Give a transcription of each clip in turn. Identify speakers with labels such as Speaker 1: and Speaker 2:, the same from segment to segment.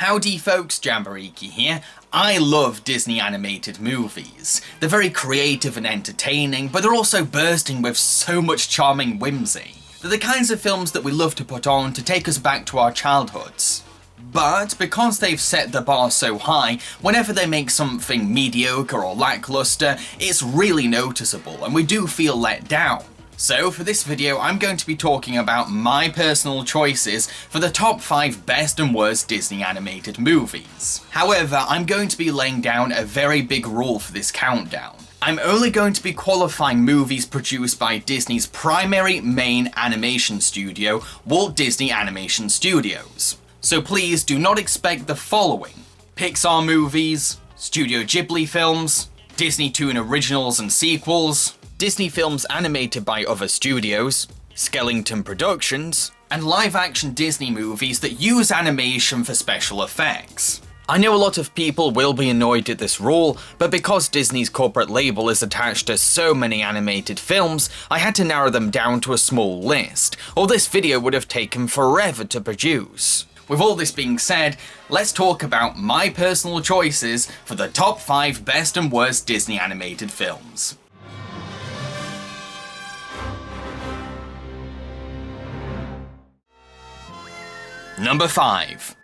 Speaker 1: Howdy folks, Jamboriki here. I love Disney animated movies. They're very creative and entertaining, but they're also bursting with so much charming whimsy. They're the kinds of films that we love to put on to take us back to our childhoods. But because they've set the bar so high, whenever they make something mediocre or lackluster, it's really noticeable and we do feel let down. So for this video, I'm going to be talking about my personal choices for the top 5 best and worst Disney animated movies. However, I'm going to be laying down a very big rule for this countdown. I'm only going to be qualifying movies produced by Disney's primary main animation studio, Walt Disney Animation Studios. So please do not expect the following: Pixar movies, Studio Ghibli films, Disney Toon originals and sequels, Disney films animated by other studios, Skellington Productions, and live-action Disney movies that use animation for special effects. I know a lot of people will be annoyed at this rule, but because Disney's corporate label is attached to so many animated films, I had to narrow them down to a small list, or this video would have taken forever to produce. With all this being said, let's talk about my personal choices for the top 5 best and worst Disney animated films. Number 5.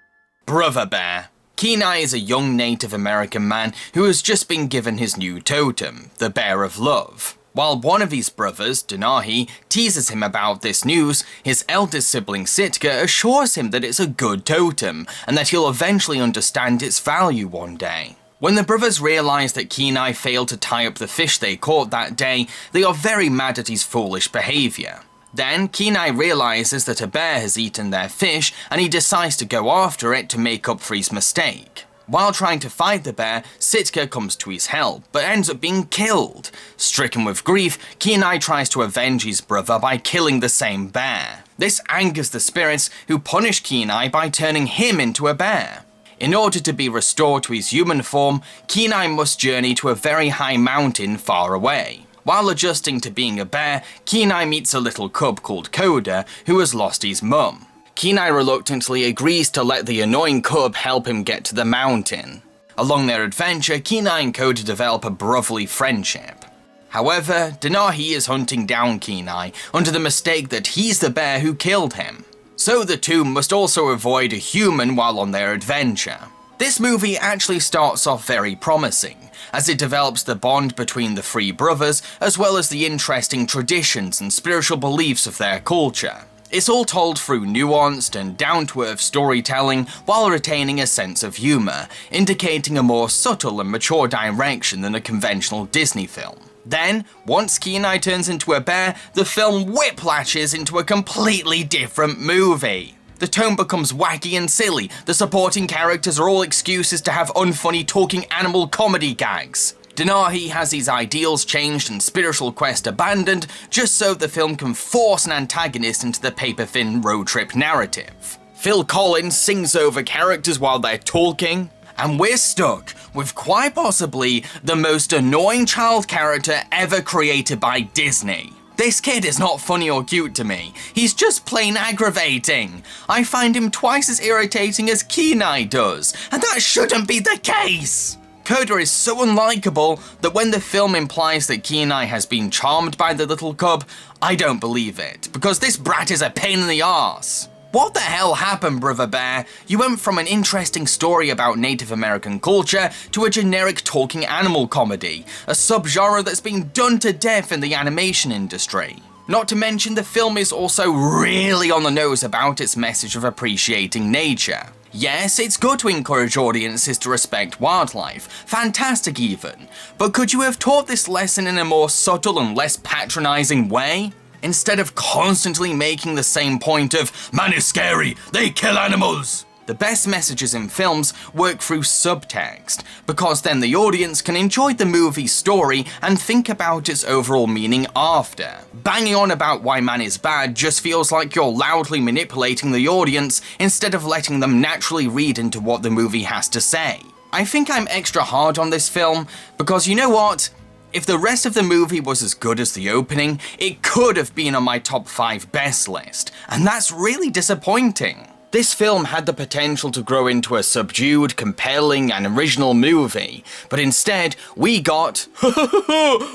Speaker 1: Brother Bear. Kenai is a young Native American man who has just been given his new totem, the Bear of Love. While one of his brothers, Denahi, teases him about this news, his eldest sibling Sitka assures him that it's a good totem and that he'll eventually understand its value one day. When the brothers realise that Kenai failed to tie up the fish they caught that day, they are very mad at his foolish behaviour. Then, Kenai realises that a bear has eaten their fish and he decides to go after it to make up for his mistake. While trying to fight the bear, Sitka comes to his help, but ends up being killed. Stricken with grief, Kenai tries to avenge his brother by killing the same bear. This angers the spirits, who punish Kenai by turning him into a bear. In order to be restored to his human form, Kenai must journey to a very high mountain far away. While adjusting to being a bear, Kenai meets a little cub called Koda, who has lost his mum. Kenai reluctantly agrees to let the annoying cub help him get to the mountain. Along their adventure, Kenai and Koda develop a brotherly friendship. However, Denahi is hunting down Kenai under the mistake that he's the bear who killed him. So the two must also avoid a human while on their adventure. This movie actually starts off very promising, as it develops the bond between the three brothers, as well as the interesting traditions and spiritual beliefs of their culture. It's all told through nuanced and down-to-earth storytelling while retaining a sense of humour, indicating a more subtle and mature direction than a conventional Disney film. Then, once Kenai turns into a bear, the film whiplashes into a completely different movie. The tone becomes wacky and silly, the supporting characters are all excuses to have unfunny talking animal comedy gags. Denahi has his ideals changed and spiritual quest abandoned, just so the film can force an antagonist into the paper-thin road trip narrative. Phil Collins sings over characters while they're talking, and we're stuck with quite possibly the most annoying child character ever created by Disney. This kid is not funny or cute to me, he's just plain aggravating. I find him twice as irritating as Kenai does, and that shouldn't be the case! Koda is so unlikable that when the film implies that Kenai has been charmed by the little cub, I don't believe it, because this brat is a pain in the arse. What the hell happened, Brother Bear? You went from an interesting story about Native American culture to a generic talking animal comedy, a subgenre that's been done to death in the animation industry. Not to mention the film is also really on the nose about its message of appreciating nature. Yes, it's good to encourage audiences to respect wildlife, fantastic even, but could you have taught this lesson in a more subtle and less patronizing way? Instead of constantly making the same point of, man is scary, they kill animals. The best messages in films work through subtext, because then the audience can enjoy the movie's story and think about its overall meaning after. Banging on about why man is bad just feels like you're loudly manipulating the audience instead of letting them naturally read into what the movie has to say. I think I'm extra hard on this film, because you know what? If the rest of the movie was as good as the opening, it could have been on my top 5 best list, and that's really disappointing. This film had the potential to grow into a subdued, compelling, and original movie, but instead, we got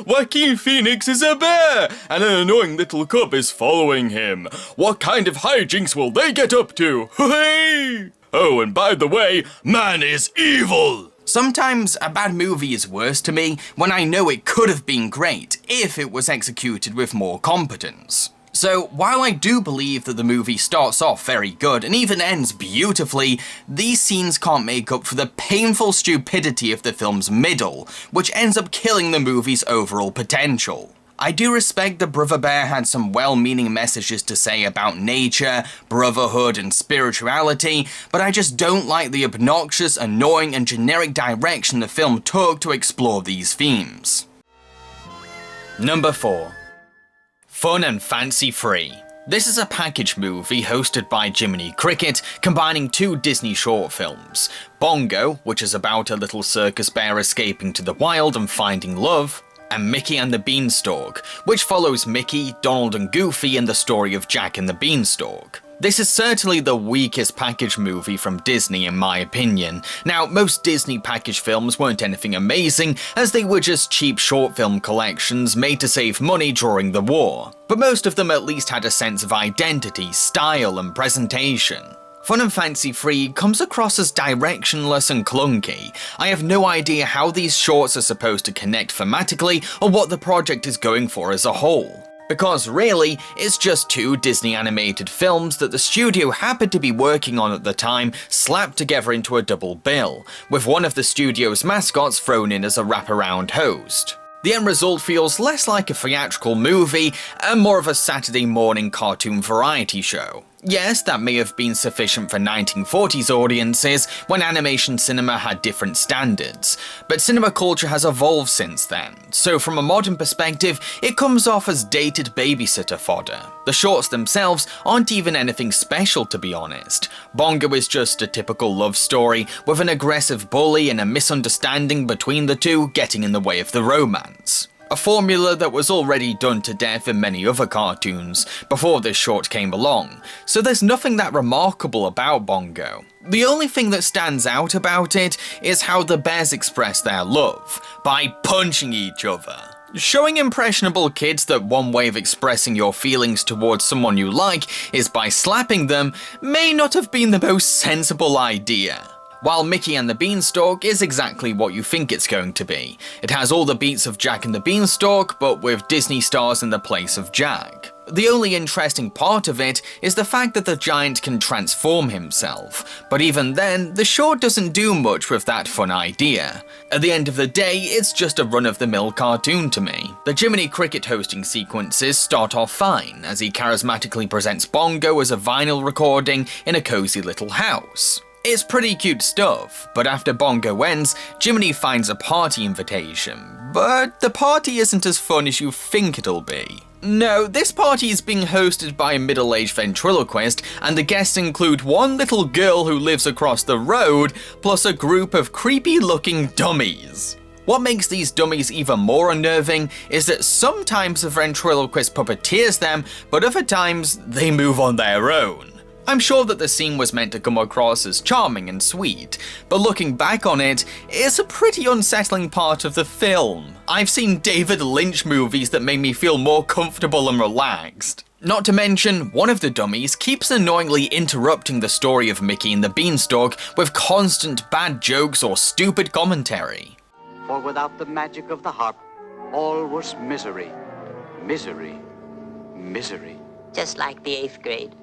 Speaker 1: Joaquin Phoenix is a bear, and an annoying little cub is following him. What kind of hijinks will they get up to? Oh, and by the way, man is evil! Sometimes a bad movie is worse to me when I know it could have been great if it was executed with more competence. So, while I do believe that the movie starts off very good and even ends beautifully, these scenes can't make up for the painful stupidity of the film's middle, which ends up killing the movie's overall potential. I do respect that Brother Bear had some well-meaning messages to say about nature, brotherhood, and spirituality, but I just don't like the obnoxious, annoying, and generic direction the film took to explore these themes. Number 4. Fun and Fancy Free. This is a package movie hosted by Jiminy Cricket, combining two Disney short films. Bongo, which is about a little circus bear escaping to the wild and finding love, and Mickey and the Beanstalk, which follows Mickey, Donald and Goofy in the story of Jack and the Beanstalk. This is certainly the weakest package movie from Disney in my opinion. Now, most Disney package films weren't anything amazing, as they were just cheap short film collections made to save money during the war. But most of them at least had a sense of identity, style and presentation. Fun and Fancy Free comes across as directionless and clunky. I have no idea how these shorts are supposed to connect thematically or what the project is going for as a whole. Because really, it's just two Disney animated films that the studio happened to be working on at the time slapped together into a double bill, with one of the studio's mascots thrown in as a wraparound host. The end result feels less like a theatrical movie and more of a Saturday morning cartoon variety show. Yes, that may have been sufficient for 1940s audiences when animation cinema had different standards, but cinema culture has evolved since then, so from a modern perspective, it comes off as dated babysitter fodder. The shorts themselves aren't even anything special, to be honest. Bongo is just a typical love story, with an aggressive bully and a misunderstanding between the two getting in the way of the romance. A formula that was already done to death in many other cartoons before this short came along, so there's nothing that remarkable about Bongo. The only thing that stands out about it is how the bears express their love, by punching each other. Showing impressionable kids that one way of expressing your feelings towards someone you like is by slapping them may not have been the most sensible idea. While Mickey and the Beanstalk is exactly what you think it's going to be. It has all the beats of Jack and the Beanstalk, but with Disney stars in the place of Jack. The only interesting part of it is the fact that the giant can transform himself, but even then, the short doesn't do much with that fun idea. At the end of the day, it's just a run-of-the-mill cartoon to me. The Jiminy Cricket hosting sequences start off fine, as he charismatically presents Bongo as a vinyl recording in a cozy little house. It's pretty cute stuff, but after Bongo ends, Jiminy finds a party invitation. But the party isn't as fun as you think it'll be. No, this party is being hosted by a middle-aged ventriloquist, and the guests include one little girl who lives across the road, plus a group of creepy-looking dummies. What makes these dummies even more unnerving is that sometimes the ventriloquist puppeteers them, but other times they move on their own. I'm sure that the scene was meant to come across as charming and sweet, but looking back on it, it's a pretty unsettling part of the film. I've seen David Lynch movies that made me feel more comfortable and relaxed. Not to mention, one of the dummies keeps annoyingly interrupting the story of Mickey and the Beanstalk with constant bad jokes or stupid commentary.
Speaker 2: For without the magic of the harp, all was misery, misery, misery.
Speaker 3: Just like the 8th grade.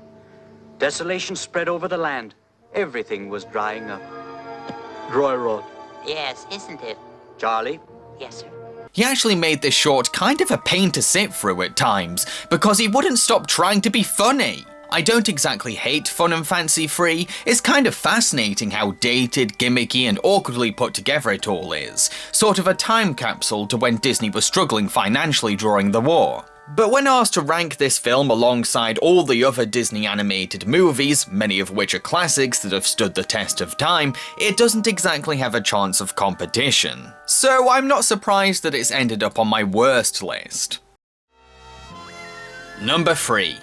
Speaker 2: Desolation spread over the land. Everything was drying up. Dry rot.
Speaker 3: Yes, isn't it?
Speaker 2: Charlie?
Speaker 3: Yes, sir.
Speaker 1: He actually made this short kind of a pain to sit through at times, because he wouldn't stop trying to be funny. I don't exactly hate Fun and Fancy Free, it's kind of fascinating how dated, gimmicky and awkwardly put together it all is, sort of a time capsule to when Disney was struggling financially during the war. But when asked to rank this film alongside all the other Disney animated movies, many of which are classics that have stood the test of time, it doesn't exactly have a chance of competition. So I'm not surprised that it's ended up on my worst list. Number 3.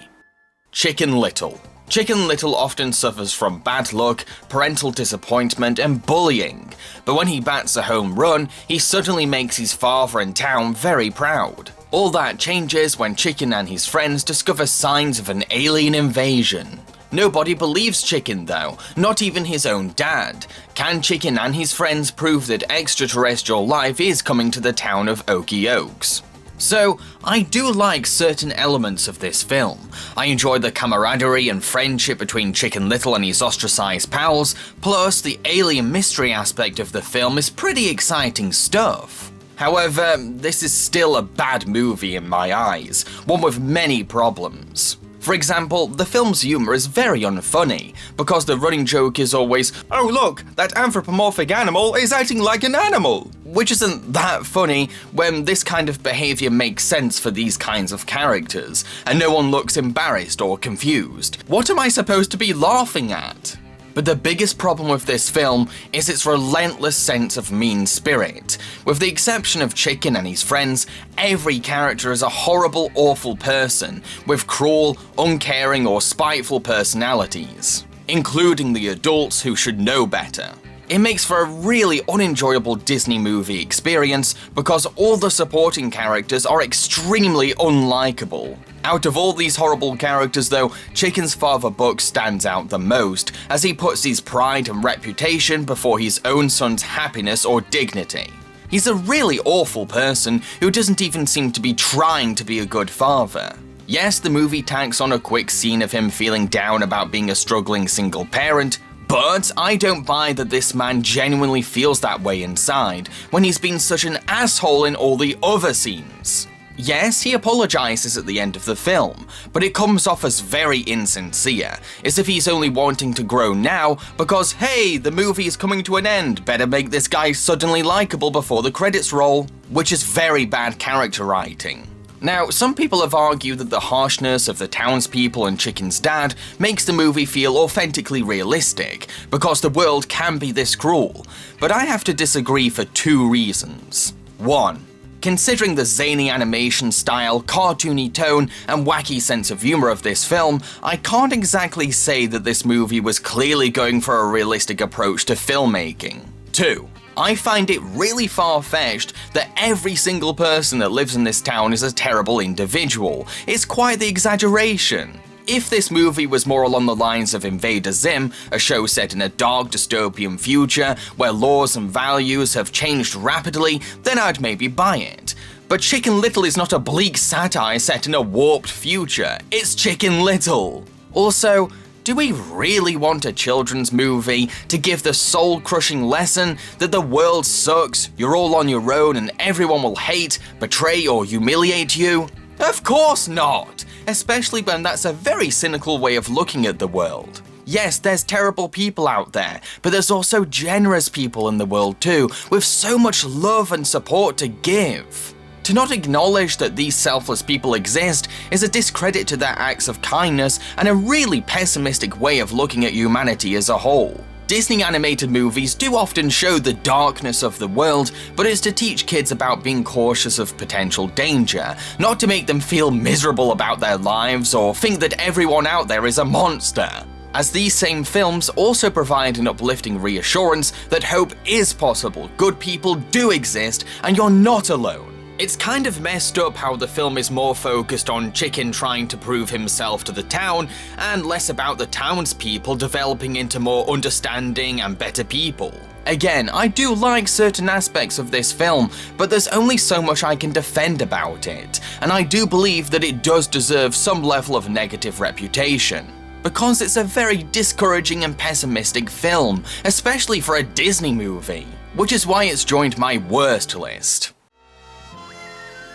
Speaker 1: Chicken Little. Chicken Little often suffers from bad luck, parental disappointment, and bullying, but when he bats a home run, he suddenly makes his father and town very proud. All that changes when Chicken and his friends discover signs of an alien invasion. Nobody believes Chicken though, not even his own dad. Can Chicken and his friends prove that extraterrestrial life is coming to the town of Okie Oaks? So, I do like certain elements of this film. I enjoy the camaraderie and friendship between Chicken Little and his ostracized pals, plus the alien mystery aspect of the film is pretty exciting stuff. However, this is still a bad movie in my eyes, one with many problems. For example, the film's humour is very unfunny, because the running joke is always, "Oh look, that anthropomorphic animal is acting like an animal!" Which isn't that funny when this kind of behaviour makes sense for these kinds of characters, and no one looks embarrassed or confused. What am I supposed to be laughing at? But the biggest problem with this film is its relentless sense of mean spirit. With the exception of Chicken and his friends, every character is a horrible, awful person, with cruel, uncaring or spiteful personalities, including the adults who should know better. It makes for a really unenjoyable Disney movie experience because all the supporting characters are extremely unlikable. Out of all these horrible characters though, Chicken's father Buck stands out the most, as he puts his pride and reputation before his own son's happiness or dignity. He's a really awful person who doesn't even seem to be trying to be a good father. Yes, the movie tacks on a quick scene of him feeling down about being a struggling single parent, but I don't buy that this man genuinely feels that way inside, when he's been such an asshole in all the other scenes. Yes, he apologizes at the end of the film, but it comes off as very insincere, as if he's only wanting to grow now because, hey, the movie is coming to an end, better make this guy suddenly likable before the credits roll, which is very bad character writing. Now, some people have argued that the harshness of the townspeople and Chicken's dad makes the movie feel authentically realistic, because the world can be this cruel, but I have to disagree for two reasons. 1. Considering the zany animation style, cartoony tone, and wacky sense of humor of this film, I can't exactly say that this movie was clearly going for a realistic approach to filmmaking. 2. I find it really far-fetched that every single person that lives in this town is a terrible individual. It's quite the exaggeration. If this movie was more along the lines of Invader Zim, a show set in a dark dystopian future where laws and values have changed rapidly, then I'd maybe buy it. But Chicken Little is not a bleak satire set in a warped future, it's Chicken Little. Also, do we really want a children's movie to give the soul-crushing lesson that the world sucks, you're all on your own and everyone will hate, betray or humiliate you? Of course not! Especially when that's a very cynical way of looking at the world. Yes, there's terrible people out there, but there's also generous people in the world too, with so much love and support to give. To not acknowledge that these selfless people exist is a discredit to their acts of kindness and a really pessimistic way of looking at humanity as a whole. Disney animated movies do often show the darkness of the world, but it's to teach kids about being cautious of potential danger, not to make them feel miserable about their lives or think that everyone out there is a monster. As these same films also provide an uplifting reassurance that hope is possible, good people do exist, and you're not alone. It's kind of messed up how the film is more focused on Chicken trying to prove himself to the town, and less about the townspeople developing into more understanding and better people. Again, I do like certain aspects of this film, but there's only so much I can defend about it, and I do believe that it does deserve some level of negative reputation. Because it's a very discouraging and pessimistic film, especially for a Disney movie, which is why it's joined my worst list.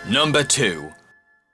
Speaker 1: Number 2.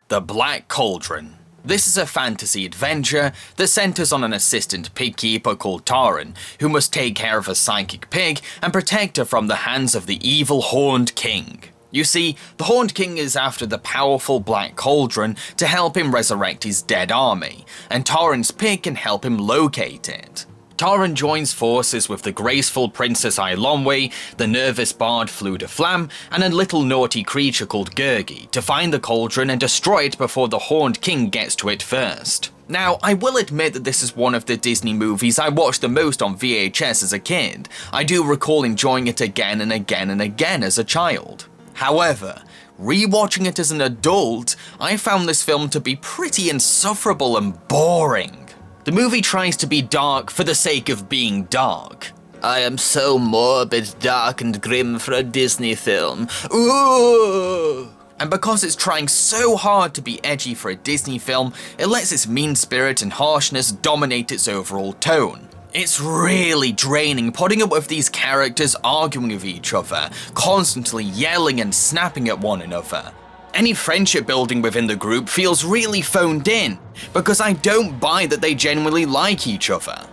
Speaker 1: The Black Cauldron. This is a fantasy adventure that centers on an assistant pig keeper called Taran, who must take care of a psychic pig and protect her from the hands of the evil Horned King. You see, the Horned King is after the powerful Black Cauldron to help him resurrect his dead army, and Taran's pig can help him locate it. Taran joins forces with the graceful Princess Eilonwy, the nervous bard Fleur de Flamme, and a little naughty creature called Gurgi to find the cauldron and destroy it before the Horned King gets to it first. Now, I will admit that this is one of the Disney movies I watched the most on VHS as a kid. I do recall enjoying it again and again and again as a child. However, rewatching it as an adult, I found this film to be pretty insufferable and boring. The movie tries to be dark for the sake of being dark. I am so morbid, dark and grim for a Disney film. Ooh! And because it's trying so hard to be edgy for a Disney film, it lets its mean spirit and harshness dominate its overall tone. It's really draining putting up with these characters arguing with each other, constantly yelling and snapping at one another. Any friendship building within the group feels really phoned in, because I don't buy that they genuinely like each other.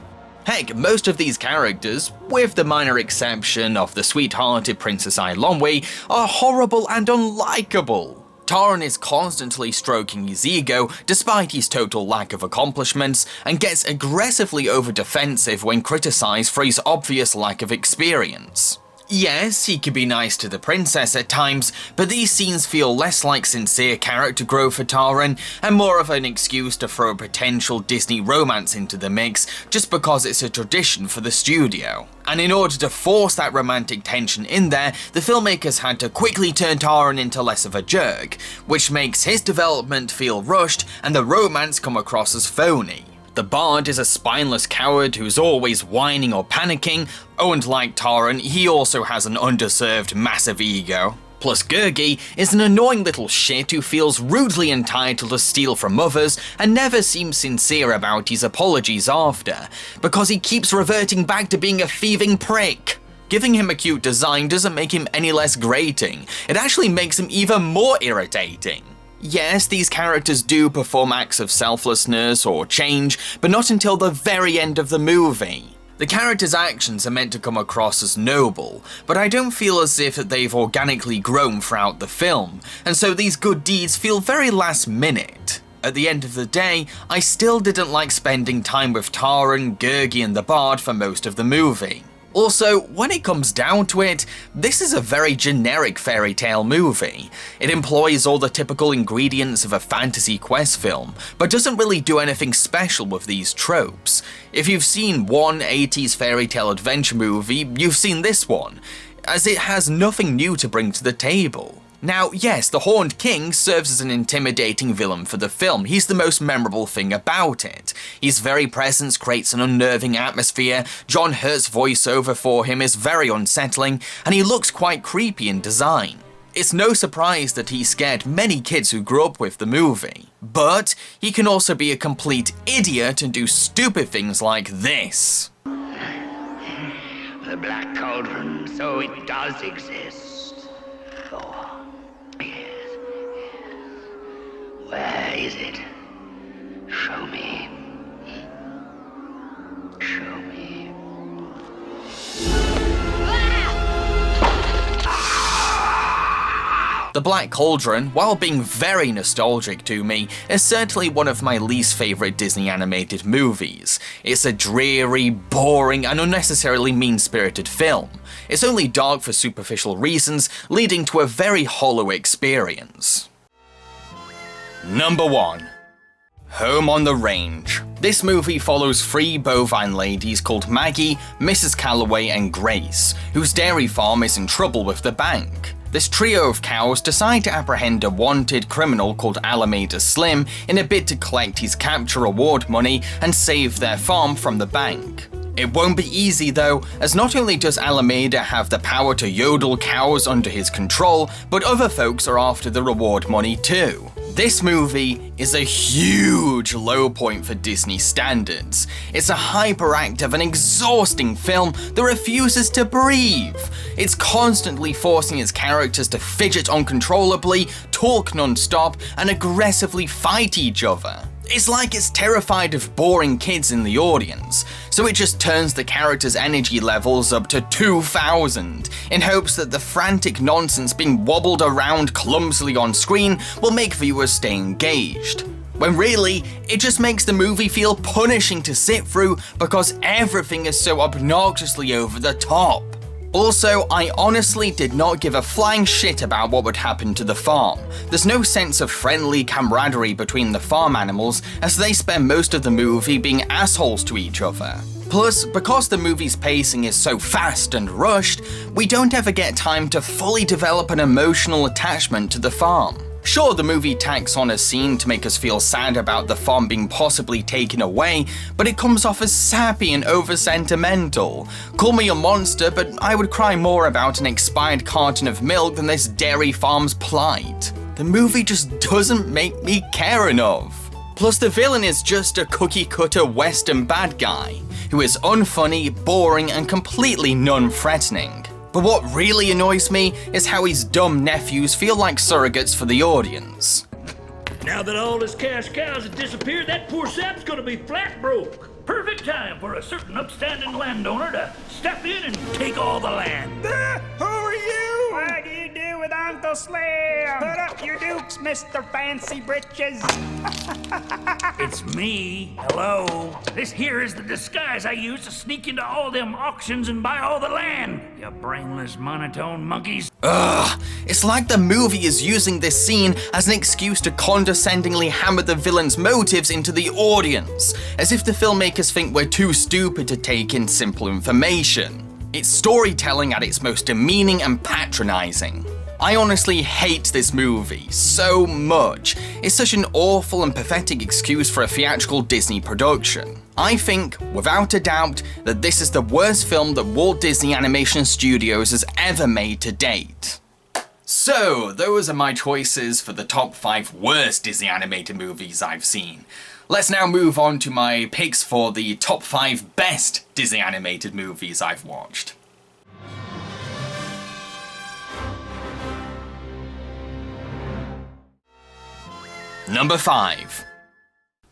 Speaker 1: Heck, most of these characters, with the minor exception of the sweet-hearted Princess Eilonwy, are horrible and unlikable. Taran is constantly stroking his ego despite his total lack of accomplishments, and gets aggressively over-defensive when criticized for his obvious lack of experience. Yes, he can be nice to the princess at times, but these scenes feel less like sincere character growth for Taran and more of an excuse to throw a potential Disney romance into the mix just because it's a tradition for the studio. And in order to force that romantic tension in there, the filmmakers had to quickly turn Taran into less of a jerk, which makes his development feel rushed and the romance come across as phony. The bard is a spineless coward who's always whining or panicking. Oh, and like Taran, he also has an undeserved massive ego. Plus Gurgi is an annoying little shit who feels rudely entitled to steal from others and never seems sincere about his apologies after, because he keeps reverting back to being a thieving prick. Giving him a cute design doesn't make him any less grating, it actually makes him even more irritating. Yes, these characters do perform acts of selflessness or change, but not until the very end of the movie. The characters' actions are meant to come across as noble, but I don't feel as if they've organically grown throughout the film, and so these good deeds feel very last minute. At the end of the day, I still didn't like spending time with Taran, Gurgi and the bard for most of the movie. Also, when it comes down to it, this is a very generic fairy tale movie. It employs all the typical ingredients of a fantasy quest film, but doesn't really do anything special with these tropes. If you've seen one 80s fairy tale adventure movie, you've seen this one, as it has nothing new to bring to the table. Now, yes, the Horned King serves as an intimidating villain for the film. He's the most memorable thing about it. His very presence creates an unnerving atmosphere, John Hurt's voiceover for him is very unsettling, and he looks quite creepy in design. It's no surprise that he scared many kids who grew up with the movie. But he can also be a complete idiot and do stupid things like this.
Speaker 4: The Black Cauldron, so it does exist. Oh. Yes. Where is it? Show me. Show me.
Speaker 1: The Black Cauldron, while being very nostalgic to me, is certainly one of my least favourite Disney animated movies. It's a dreary, boring, and unnecessarily mean-spirited film. It's only dark for superficial reasons, leading to a very hollow experience. Number 1. Home on the Range. This movie follows 3 bovine ladies called Maggie, Mrs. Calloway, and Grace, whose dairy farm is in trouble with the bank. This trio of cows decide to apprehend a wanted criminal called Alameda Slim in a bid to collect his capture reward money and save their farm from the bank. It won't be easy though, as not only does Alameda have the power to yodel cows under his control, but other folks are after the reward money too. This movie is a huge low point for Disney standards. It's a hyperactive and exhausting film that refuses to breathe. It's constantly forcing its characters to fidget uncontrollably, talk non-stop, and aggressively fight each other. It's like it's terrified of boring kids in the audience, so it just turns the characters' energy levels up to 2,000 in hopes that the frantic nonsense being wobbled around clumsily on screen will make viewers stay engaged. when really, it just makes the movie feel punishing to sit through because everything is so obnoxiously over the top. Also, I honestly did not give a flying shit about what would happen to the farm. There's no sense of friendly camaraderie between the farm animals as they spend most of the movie being assholes to each other. Plus, because the movie's pacing is so fast and rushed, we don't ever get time to fully develop an emotional attachment to the farm. Sure, the movie tacks on a scene to make us feel sad about the farm being possibly taken away, but it comes off as sappy and over-sentimental. Call me a monster, but I would cry more about an expired carton of milk than this dairy farm's plight. The movie just doesn't make me care enough. Plus, the villain is just a cookie-cutter Western bad guy, who is unfunny, boring, and completely non-threatening. But what really annoys me is how his dumb nephews feel like surrogates for the audience.
Speaker 5: Now that all his cash cows have disappeared, that poor sap's gonna be flat broke. Perfect time for a certain upstanding landowner to step in and take all the land.
Speaker 6: Who are you? What do you do with Uncle Slim? Put up your dukes, Mr. Fancy Britches.
Speaker 5: It's me. Hello. This here is the disguise I use to sneak into all them auctions and buy all the land. You brainless monotone monkeys.
Speaker 1: Ugh, it's like the movie is using this scene as an excuse to condescendingly hammer the villain's motives into the audience, as if the filmmakers think we're too stupid to take in simple information. It's storytelling at its most demeaning and patronizing. I honestly hate this movie so much. It's such an awful and pathetic excuse for a theatrical Disney production. I think, without a doubt, that this is the worst film that Walt Disney Animation Studios has ever made to date. So, those are my choices for the top 5 worst Disney animated movies I've seen. Let's now move on to my picks for the top 5 best Disney animated movies I've watched. Number 5.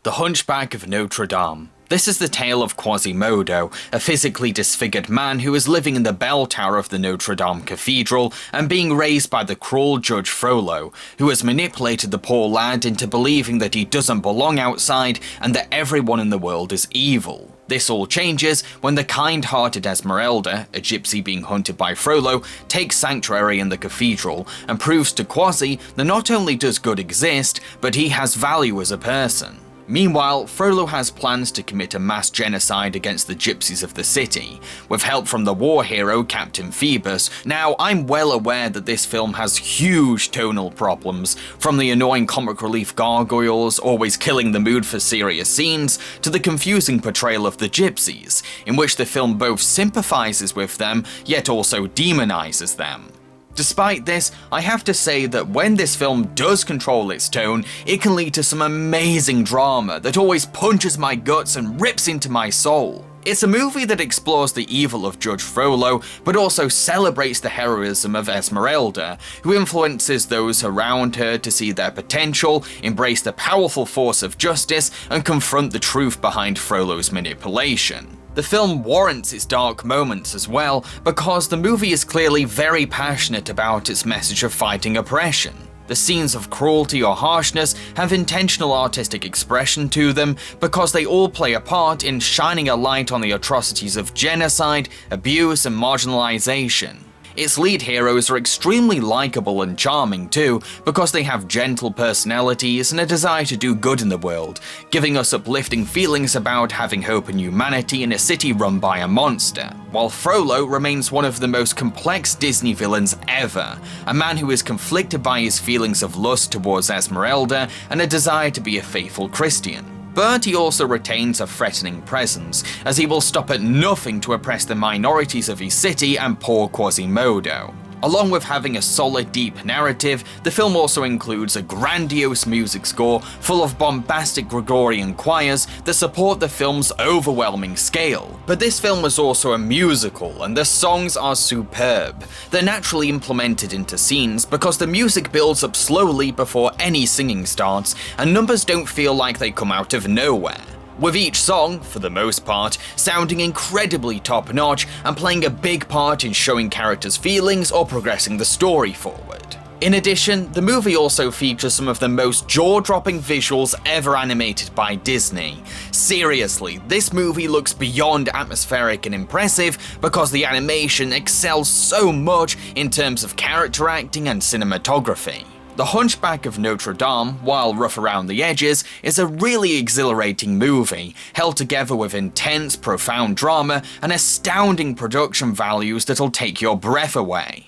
Speaker 1: The Hunchback of Notre Dame. This is the tale of Quasimodo, a physically disfigured man who is living in the bell tower of the Notre Dame Cathedral and being raised by the cruel Judge Frollo, who has manipulated the poor lad into believing that he doesn't belong outside and that everyone in the world is evil. This all changes when the kind-hearted Esmeralda, a gypsy being hunted by Frollo, takes sanctuary in the cathedral and proves to Quasi that not only does good exist, but he has value as a person. Meanwhile, Frollo has plans to commit a mass genocide against the gypsies of the city, with help from the war hero Captain Phoebus. Now, I'm well aware that this film has huge tonal problems, from the annoying comic relief gargoyles always killing the mood for serious scenes, to the confusing portrayal of the gypsies, in which the film both sympathizes with them, yet also demonizes them. Despite this, I have to say that when this film does control its tone, it can lead to some amazing drama that always punches my guts and rips into my soul. It's a movie that explores the evil of Judge Frollo, but also celebrates the heroism of Esmeralda, who influences those around her to see their potential, embrace the powerful force of justice, and confront the truth behind Frollo's manipulation. The film warrants its dark moments as well, because the movie is clearly very passionate about its message of fighting oppression. The scenes of cruelty or harshness have intentional artistic expression to them because they all play a part in shining a light on the atrocities of genocide, abuse, and marginalization. Its lead heroes are extremely likable and charming too, because they have gentle personalities and a desire to do good in the world, giving us uplifting feelings about having hope in humanity in a city run by a monster. While Frollo remains one of the most complex Disney villains ever, a man who is conflicted by his feelings of lust towards Esmeralda and a desire to be a faithful Christian. But he also retains a threatening presence, as he will stop at nothing to oppress the minorities of his city and poor Quasimodo. Along with having a solid, deep narrative, the film also includes a grandiose music score full of bombastic Gregorian choirs that support the film's overwhelming scale. But this film was also a musical, and the songs are superb. They're naturally implemented into scenes because the music builds up slowly before any singing starts, and numbers don't feel like they come out of nowhere, with each song, for the most part, sounding incredibly top-notch and playing a big part in showing characters' feelings or progressing the story forward. In addition, the movie also features some of the most jaw-dropping visuals ever animated by Disney. Seriously, this movie looks beyond atmospheric and impressive because the animation excels so much in terms of character acting and cinematography. The Hunchback of Notre Dame, while rough around the edges, is a really exhilarating movie, held together with intense, profound drama and astounding production values that'll take your breath away.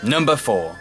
Speaker 1: Number 4.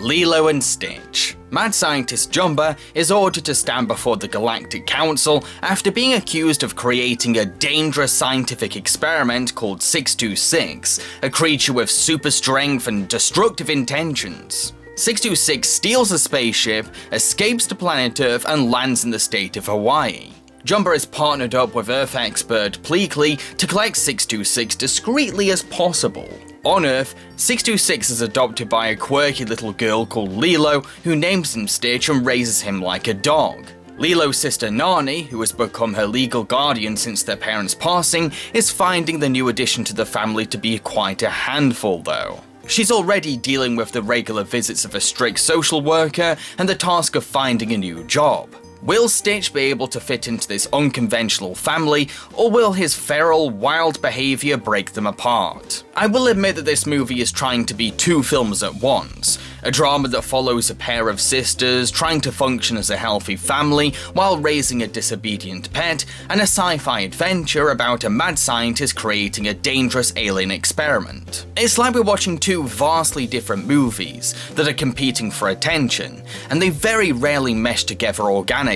Speaker 1: Lilo and Stitch. Mad scientist Jumba is ordered to stand before the Galactic Council after being accused of creating a dangerous scientific experiment called 626, a creature with super strength and destructive intentions. 626 steals a spaceship, escapes to planet Earth, and lands in the state of Hawaii. Jumba is partnered up with Earth expert Pleakley to collect 626 discreetly as possible. On Earth, 626 is adopted by a quirky little girl called Lilo, who names him Stitch and raises him like a dog. Lilo's sister Nani, who has become her legal guardian since their parents' passing, is finding the new addition to the family to be quite a handful though. She's already dealing with the regular visits of a strict social worker and the task of finding a new job. Will Stitch be able to fit into this unconventional family, or will his feral, wild behaviour break them apart? I will admit that this movie is trying to be 2 films at once. A drama that follows a pair of sisters trying to function as a healthy family while raising a disobedient pet, and a sci-fi adventure about a mad scientist creating a dangerous alien experiment. It's like we're watching 2 vastly different movies that are competing for attention, and they very rarely mesh together organically.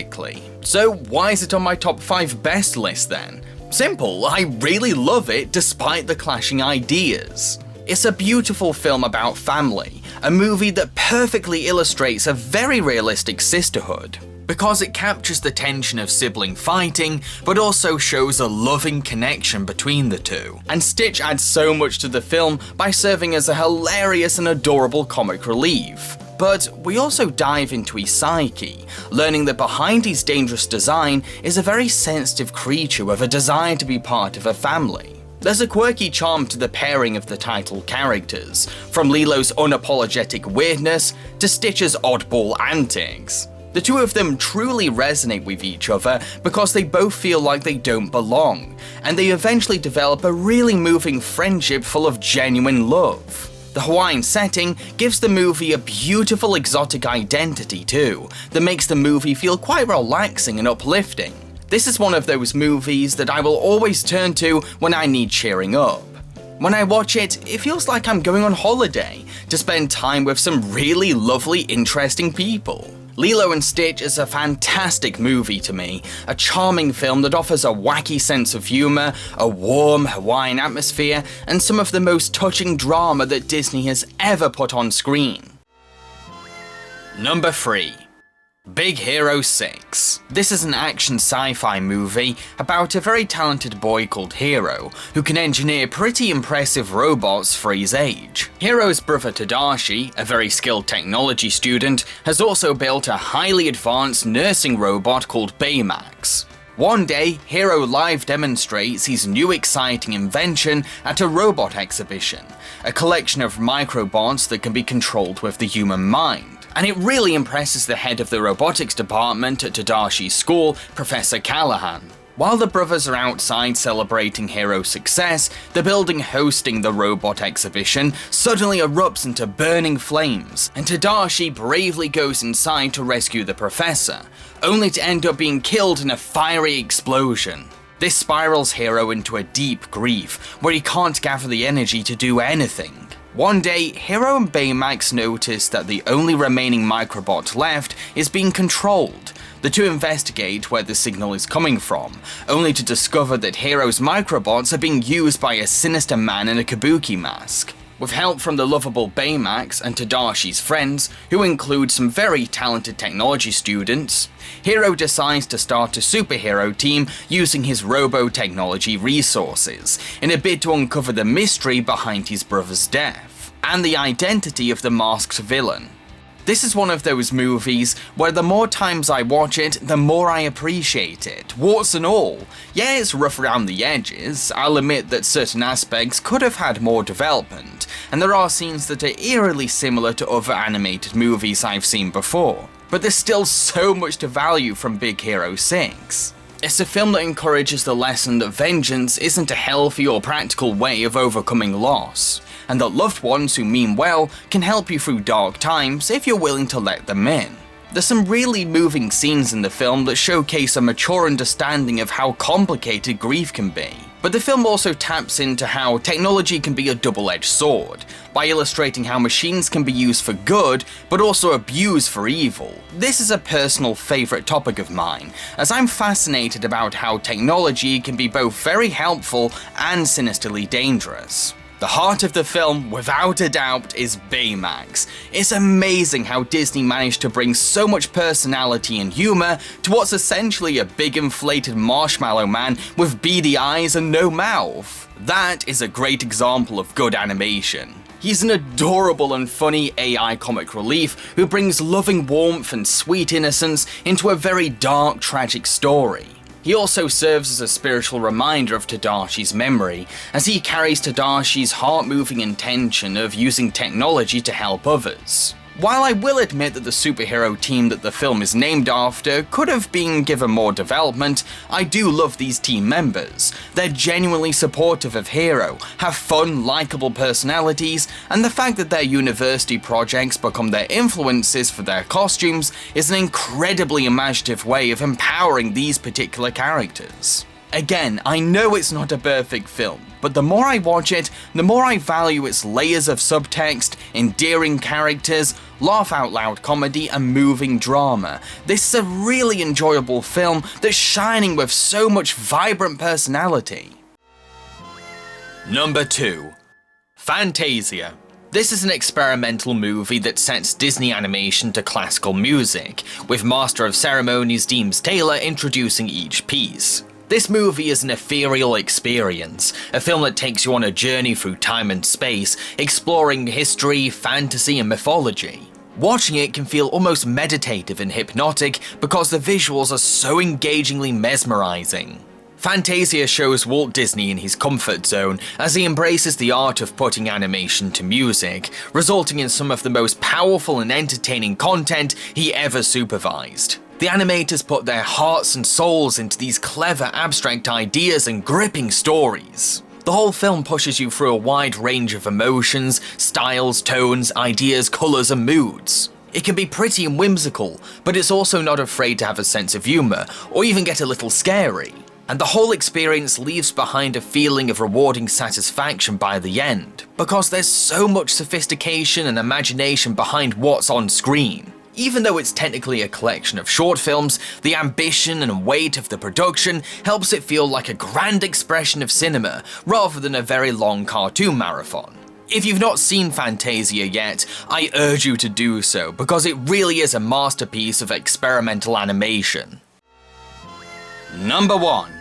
Speaker 1: So why is it on my top 5 best list then? Simple, I really love it despite the clashing ideas. It's a beautiful film about family, a movie that perfectly illustrates a very realistic sisterhood, because it captures the tension of sibling fighting, but also shows a loving connection between the two. And Stitch adds so much to the film by serving as a hilarious and adorable comic relief. But we also dive into his psyche, learning that behind his dangerous design is a very sensitive creature with a desire to be part of a family. There's a quirky charm to the pairing of the title characters, from Lilo's unapologetic weirdness to Stitch's oddball antics. The 2 of them truly resonate with each other because they both feel like they don't belong, and they eventually develop a really moving friendship full of genuine love. The Hawaiian setting gives the movie a beautiful exotic identity too, that makes the movie feel quite relaxing and uplifting. This is one of those movies that I will always turn to when I need cheering up. When I watch it, it feels like I'm going on holiday to spend time with some really lovely, interesting people. Lilo and Stitch is a fantastic movie to me, a charming film that offers a wacky sense of humour, a warm Hawaiian atmosphere, and some of the most touching drama that Disney has ever put on screen. Number 3. Big Hero 6. This is an action sci-fi movie about a very talented boy called Hiro, who can engineer pretty impressive robots for his age. Hiro's brother Tadashi, a very skilled technology student, has also built a highly advanced nursing robot called Baymax. One day, Hiro live demonstrates his new exciting invention at a robot exhibition, a collection of microbots that can be controlled with the human mind. And it really impresses the head of the robotics department at Tadashi's school, Professor Callahan. While the brothers are outside celebrating Hiro's success, the building hosting the robot exhibition suddenly erupts into burning flames, and Tadashi bravely goes inside to rescue the professor, only to end up being killed in a fiery explosion. This spirals Hiro into a deep grief, where he can't gather the energy to do anything. One day, Hiro and Baymax notice that the only remaining microbot left is being controlled. The 2 investigate where the signal is coming from, only to discover that Hiro's microbots are being used by a sinister man in a kabuki mask. With help from the lovable Baymax and Tadashi's friends, who include some very talented technology students, Hiro decides to start a superhero team using his robo-technology resources, in a bid to uncover the mystery behind his brother's death, and the identity of the masked villain. This is one of those movies where the more times I watch it, the more I appreciate it, warts and all. Yeah, it's rough around the edges, I'll admit that certain aspects could have had more development, and there are scenes that are eerily similar to other animated movies I've seen before, but there's still so much to value from Big Hero 6. It's a film that encourages the lesson that vengeance isn't a healthy or practical way of overcoming loss, and that loved ones who mean well can help you through dark times if you're willing to let them in. There's some really moving scenes in the film that showcase a mature understanding of how complicated grief can be. But the film also taps into how technology can be a double-edged sword, by illustrating how machines can be used for good, but also abused for evil. This is a personal favourite topic of mine, as I'm fascinated about how technology can be both very helpful and sinisterly dangerous. The heart of the film, without a doubt, is Baymax. It's amazing how Disney managed to bring so much personality and humour to what's essentially a big inflated marshmallow man with beady eyes and no mouth. That is a great example of good animation. He's an adorable and funny AI comic relief who brings loving warmth and sweet innocence into a very dark, tragic story. He also serves as a spiritual reminder of Tadashi's memory, as he carries Tadashi's heart-moving intention of using technology to help others. While I will admit that the superhero team that the film is named after could have been given more development, I do love these team members. They're genuinely supportive of Hero, have fun, likable personalities, and the fact that their university projects become their influences for their costumes is an incredibly imaginative way of empowering these particular characters. Again, I know it's not a perfect film, but the more I watch it, the more I value its layers of subtext, endearing characters, laugh-out-loud comedy, and moving drama. This is a really enjoyable film that's shining with so much vibrant personality. Number 2. Fantasia. This is an experimental movie that sets Disney animation to classical music, with Master of Ceremonies Deems Taylor introducing each piece. This movie is an ethereal experience, a film that takes you on a journey through time and space, exploring history, fantasy, and mythology. Watching it can feel almost meditative and hypnotic because the visuals are so engagingly mesmerizing. Fantasia shows Walt Disney in his comfort zone as he embraces the art of putting animation to music, resulting in some of the most powerful and entertaining content he ever supervised. The animators put their hearts and souls into these clever abstract ideas and gripping stories. The whole film pushes you through a wide range of emotions, styles, tones, ideas, colours and moods. It can be pretty and whimsical, but it's also not afraid to have a sense of humour, or even get a little scary. And the whole experience leaves behind a feeling of rewarding satisfaction by the end, because there's so much sophistication and imagination behind what's on screen. Even though it's technically a collection of short films, the ambition and weight of the production helps it feel like a grand expression of cinema, rather than a very long cartoon marathon. If you've not seen Fantasia yet, I urge you to do so, because it really is a masterpiece of experimental animation. Number 1.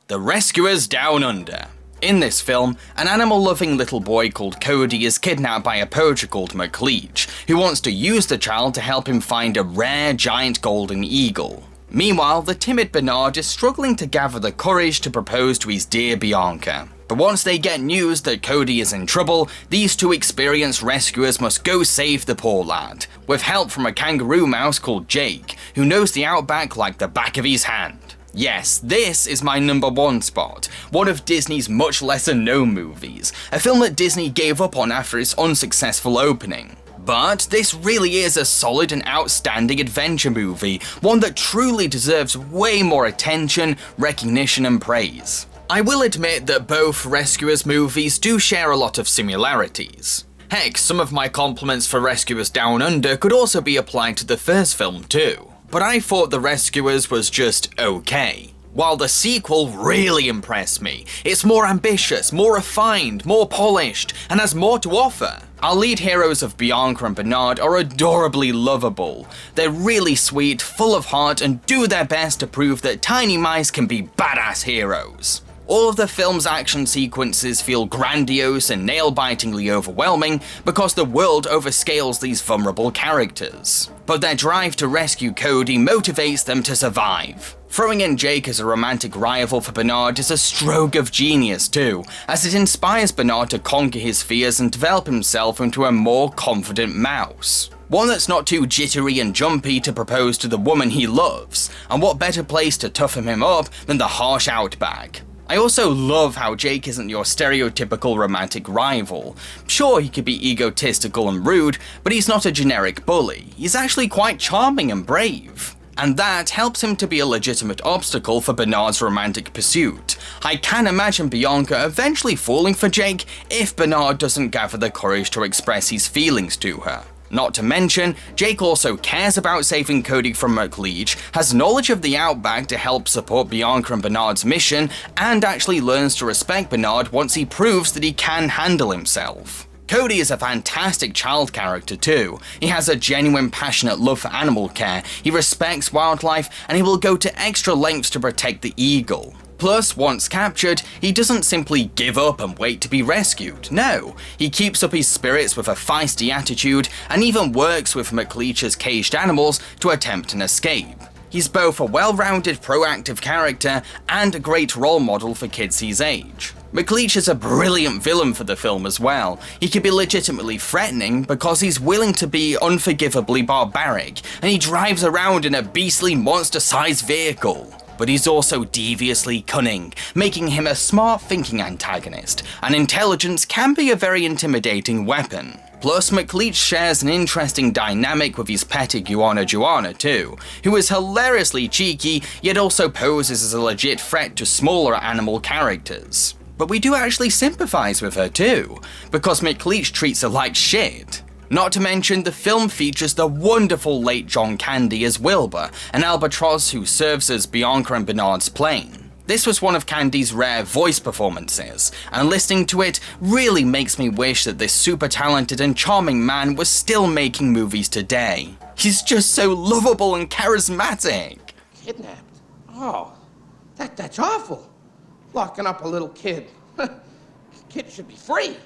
Speaker 1: The Rescuers Down Under. In this film, an animal-loving little boy called Cody is kidnapped by a poacher called McLeach, who wants to use the child to help him find a rare giant golden eagle. Meanwhile, the timid Bernard is struggling to gather the courage to propose to his dear Bianca. But once they get news that Cody is in trouble, these two experienced rescuers must go save the poor lad, with help from a kangaroo mouse called Jake, who knows the outback like the back of his hand. Yes, this is my number 1 spot, one of Disney's much lesser known movies, a film that Disney gave up on after its unsuccessful opening. But this really is a solid and outstanding adventure movie, one that truly deserves way more attention, recognition and praise. I will admit that both Rescuers movies do share a lot of similarities. Heck, some of my compliments for Rescuers Down Under could also be applied to the first film too. But I thought The Rescuers was just okay. While the sequel really impressed me. It's more ambitious, more refined, more polished, and has more to offer. Our lead heroes of Bianca and Bernard are adorably lovable. They're really sweet, full of heart, and do their best to prove that tiny mice can be badass heroes. All of the film's action sequences feel grandiose and nail-bitingly overwhelming because the world overscales these vulnerable characters. But their drive to rescue Cody motivates them to survive. Throwing in Jake as a romantic rival for Bernard is a stroke of genius too, as it inspires Bernard to conquer his fears and develop himself into a more confident mouse. One that's not too jittery and jumpy to propose to the woman he loves, and what better place to toughen him up than the harsh outback. I also love how Jake isn't your stereotypical romantic rival. Sure, he could be egotistical and rude, but he's not a generic bully. He's actually quite charming and brave. And that helps him to be a legitimate obstacle for Bernard's romantic pursuit. I can imagine Bianca eventually falling for Jake if Bernard doesn't gather the courage to express his feelings to her. Not to mention, Jake also cares about saving Cody from McLeach, has knowledge of the Outback to help support Bianca and Bernard's mission, and actually learns to respect Bernard once he proves that he can handle himself. Cody is a fantastic child character too. He has a genuine passionate love for animal care, he respects wildlife, and he will go to extra lengths to protect the eagle. Plus, once captured, he doesn't simply give up and wait to be rescued. No, he keeps up his spirits with a feisty attitude and even works with McLeach's caged animals to attempt an escape. He's both a well-rounded, proactive character and a great role model for kids his age. McLeach is a brilliant villain for the film as well. He can be legitimately threatening because he's willing to be unforgivably barbaric, and he drives around in a beastly monster-sized vehicle. But he's also deviously cunning, making him a smart-thinking antagonist, and intelligence can be a very intimidating weapon. Plus, McLeach shares an interesting dynamic with his pet iguana Joanna too, who is hilariously cheeky, yet also poses as a legit threat to smaller animal characters. But we do actually sympathize with her too, because McLeach treats her like shit. Not to mention, the film features the wonderful late John Candy as Wilbur, an albatross who serves as Bianca and Bernard's plane. This was one of Candy's rare voice performances, and listening to it really makes me wish that this super talented and charming man was still making movies today. He's just so lovable and charismatic.
Speaker 7: Kidnapped? Oh, that's awful. Locking up a little kid. Kid should be free.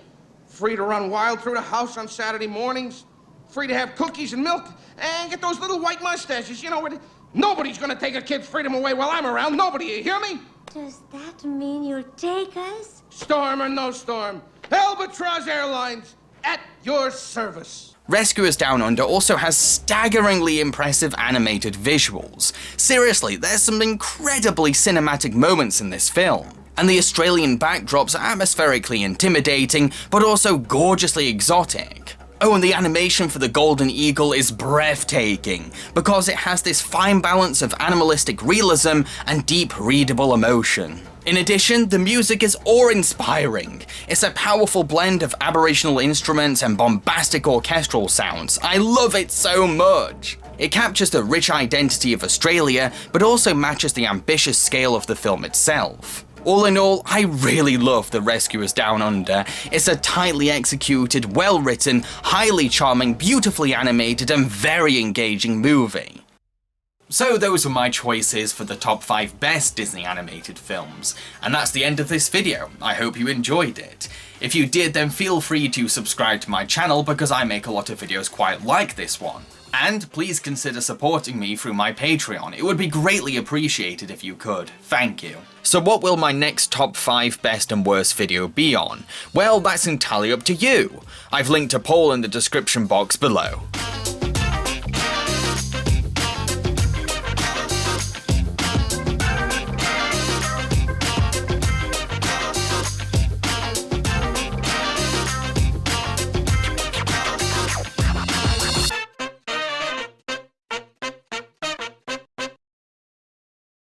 Speaker 7: Free to run wild through the house on Saturday mornings. Free to have cookies and milk and get those little white mustaches. You know, nobody's gonna take a kid's freedom away while I'm around. Nobody, you hear me?
Speaker 8: Does that mean you'll take us?
Speaker 7: Storm or no storm. Albatross Airlines, at your service.
Speaker 1: Rescuers Down Under also has staggeringly impressive animated visuals. Seriously, there's some incredibly cinematic moments in this film. And the Australian backdrops are atmospherically intimidating, but also gorgeously exotic. Oh, and the animation for the Golden Eagle is breathtaking, because it has this fine balance of animalistic realism and deep readable emotion. In addition, the music is awe-inspiring. It's a powerful blend of Aboriginal instruments and bombastic orchestral sounds. I love it so much. It captures the rich identity of Australia, but also matches the ambitious scale of the film itself. All in all, I really love The Rescuers Down Under. It's a tightly executed, well-written, highly charming, beautifully animated, and very engaging movie. So those were my choices for the top 5 best Disney animated films, and that's the end of this video. I hope you enjoyed it. If you did, then feel free to subscribe to my channel because I make a lot of videos quite like this one. And please consider supporting me through my Patreon. It would be greatly appreciated if you could. Thank you. So what will my next top 5 best and worst video be on? Well, that's entirely up to you. I've linked a poll in the description box below.